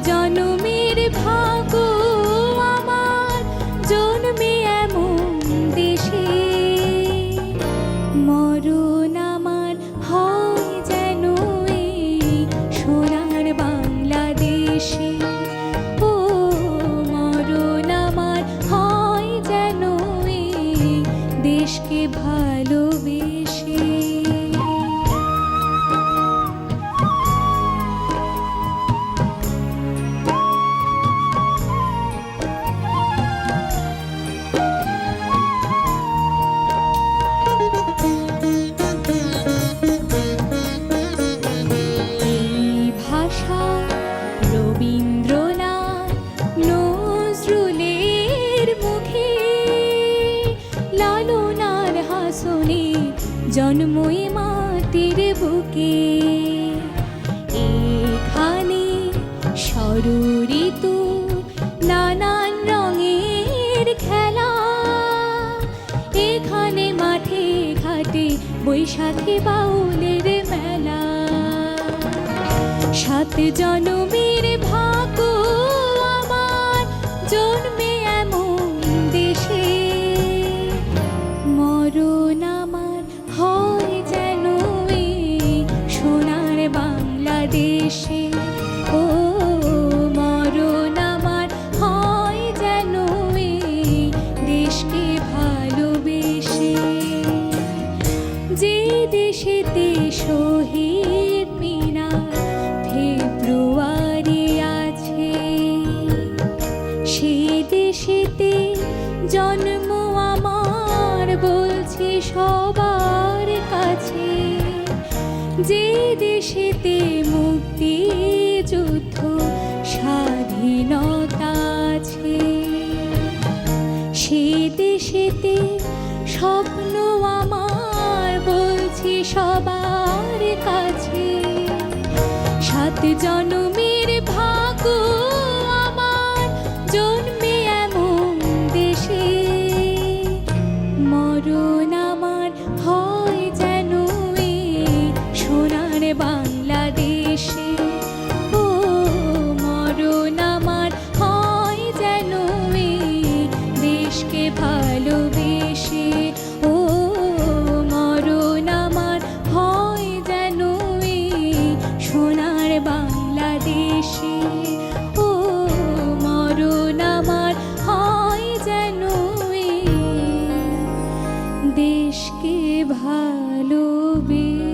জনমের ভাগ্য আমার জন্মে এমন দেশে, মরণ আমার হয় যেন এই সোনার বাংলাদেশে। ও মরণ আমার হয় যেন এই দেশকে ভালোবেসে। রবীন্দ্রনাথ নজরুলের মুখে লালনার হাসনে জন্মই মাটির বুকে। এখানে ষড়ঋত নানান রঙের খেলা, এখানে মাঠে ঘাটে বৈশাখী বাউলের মেলা। সাত জনমের ভাগ্য আমার জন্মে এমন দেশে, মরণ আমার হয় যেন এই সোনার বাংলাদেশে। ও মরণ আমার হয় যেন এই দেশকে ভালোবেসে। যে দেশেতে শহীদ মিনার ফেব্রুয়ারি আছে, সেই দেশেতে জন্ম আমার বলছি সবার কাছে। যে দেশেতে মুক্তিযুদ্ধ স্বাধীনতা আছে, সেই দেশেতে স্বপ্ন আমার বলছি সবার কাছে। সাত জনমের ভাগ্য আমার জন্মে এমন দেশে, মরণ আমার হয় যেন এই সোনার বাংলাদেশে। ও মরণ আমার হয় যেন এই দেশকে ভালোবেসে। ও মরণ আমার হয় যেন এই সোনার বাংলাদেশে। ও মরণ আমার হয় যেন এই দেশকে ভালোবেসে।